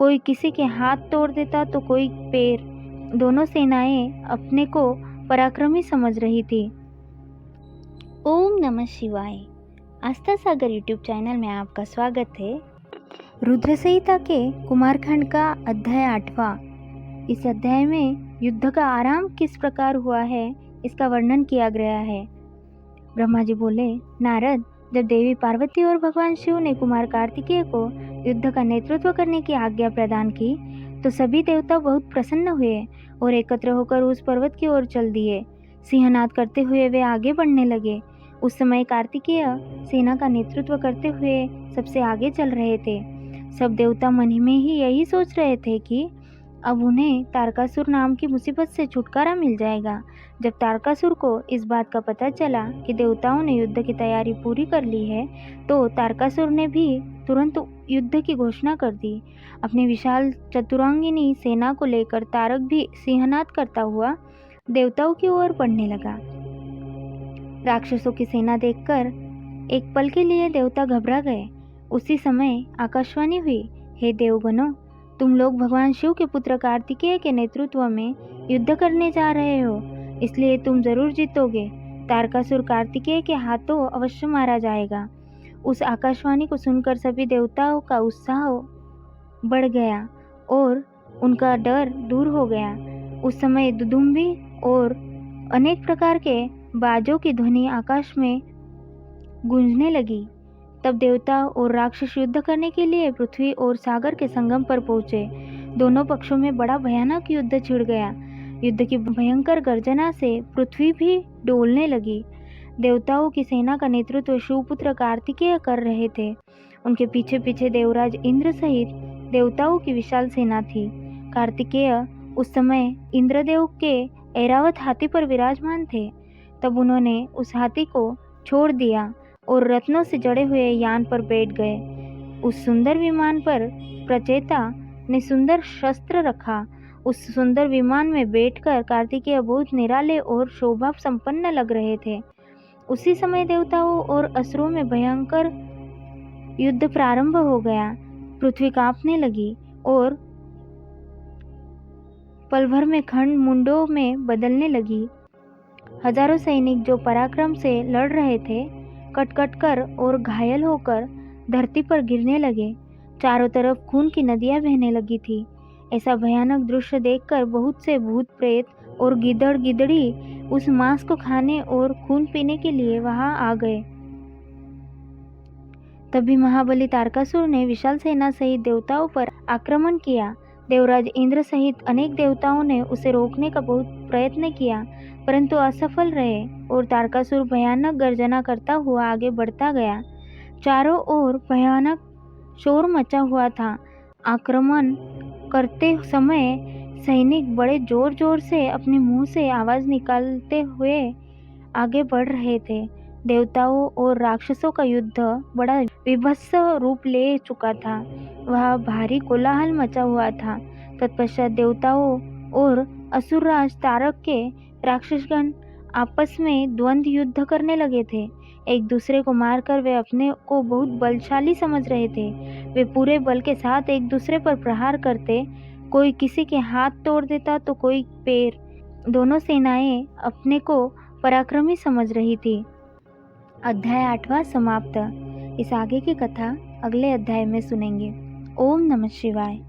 कोई किसी के हाथ तोड़ देता तो कोई पैर। दोनों सेनाएं अपने को पराक्रमी समझ रही थी। ओम नमः शिवाय। आस्था सागर यूट्यूब चैनल में आपका स्वागत है। रुद्र संहिता के कुमारखंड का अध्याय 8वां। इस अध्याय में युद्ध का आरंभ किस प्रकार हुआ है इसका वर्णन किया गया है। ब्रह्मा जी बोले, नारद, जब देवी पार्वती और भगवान शिव ने कुमार कार्तिकेय को युद्ध का नेतृत्व करने की आज्ञा प्रदान की तो सभी देवता बहुत प्रसन्न हुए और एकत्र होकर उस पर्वत की ओर चल दिए। सिंहनाद करते हुए वे आगे बढ़ने लगे। उस समय कार्तिकेय सेना का नेतृत्व करते हुए सबसे आगे चल रहे थे। सब देवता मन में ही यही सोच रहे थे कि अब उन्हें तारकासुर नाम की मुसीबत से छुटकारा मिल जाएगा। जब तारकासुर को इस बात का पता चला कि देवताओं ने युद्ध की तैयारी पूरी कर ली है तो तारकासुर ने भी तुरंत युद्ध की घोषणा कर दी। अपनी विशाल चतुरंगिनी सेना को लेकर तारक भी सिंहनाद करता हुआ देवताओं की ओर बढ़ने लगा। राक्षसों की सेना देखकर एक पल के लिए देवता घबरा गए। उसी समय आकाशवाणी हुई, हे देवगणों, तुम लोग भगवान शिव के पुत्र कार्तिकेय के नेतृत्व में युद्ध करने जा रहे हो, इसलिए तुम जरूर जीतोगे। तारकासुर कार्तिकेय के हाथों अवश्य मारा जाएगा। उस आकाशवाणी को सुनकर सभी देवताओं का उत्साह बढ़ गया और उनका डर दूर हो गया। उस समय दुदुम्बी और अनेक प्रकार के बाजों की ध्वनि आकाश में गूंजने लगी। तब देवता और राक्षस युद्ध करने के लिए पृथ्वी और सागर के संगम पर पहुंचे। दोनों पक्षों में बड़ा भयानक युद्ध छिड़ गया। युद्ध की भयंकर गर्जना से पृथ्वी भी डोलने लगी। देवताओं की सेना का नेतृत्व शिवपुत्र कार्तिकेय कर रहे थे। उनके पीछे पीछे देवराज इंद्र सहित देवताओं की विशाल सेना थी। कार्तिकेय उस समय इंद्रदेव के ऐरावत हाथी पर विराजमान थे। तब उन्होंने उस हाथी को छोड़ दिया और रत्नों से जड़े हुए यान पर बैठ गए। उस सुंदर विमान पर प्रचेता ने सुंदर शस्त्र रखा। उस सुंदर विमान में बैठकर कार्तिकेय बहुत निराले और शोभा संपन्न लग रहे थे। उसी समय देवताओं और असुरों में भयंकर युद्ध प्रारंभ हो गया। पृथ्वी कांपने लगी और पल भर में खंड मुंडों में बदलने लगी। हजारों सैनिक जो पराक्रम से लड़ रहे थे कट कर और घायल होकर धरती पर गिरने लगे। चारों तरफ खून की नदियां बहने लगी थी। ऐसा भयानक दृश्य देखकर बहुत से भूत प्रेत और गिदड़ गिदड़ी उस मांस को खाने और खून पीने के लिए वहां आ गए। तभी महाबली तारकासुर ने विशाल सेना सहित देवताओं पर आक्रमण किया। देवराज इंद्र सहित अनेक देवताओं ने उसे रोकने का बहुत प्रयत्न किया परंतु असफल रहे और तारकासुर भयानक गर्जना करता हुआ आगे बढ़ता गया। चारों ओर भयानक शोर मचा हुआ था। आक्रमण करते समय सैनिक बड़े जोर जोर से अपने मुंह से आवाज निकालते हुए आगे बढ़ रहे थे। देवताओं और राक्षसों का युद्ध बड़ा विभत्स रूप ले चुका था। वह भारी कोलाहल मचा हुआ था। तत्पश्चात देवताओं और असुरराज तारक के राक्षसगण आपस में द्वंद्व युद्ध करने लगे थे। एक दूसरे को मारकर वे अपने को बहुत बलशाली समझ रहे थे। वे पूरे बल के साथ एक दूसरे पर प्रहार करते। कोई किसी के हाथ तोड़ देता तो कोई पैर। दोनों सेनाएं अपने को पराक्रमी समझ रही थी। अध्याय 8वां समाप्त। इस आगे की कथा अगले अध्याय में सुनेंगे। ओम नमः शिवाय।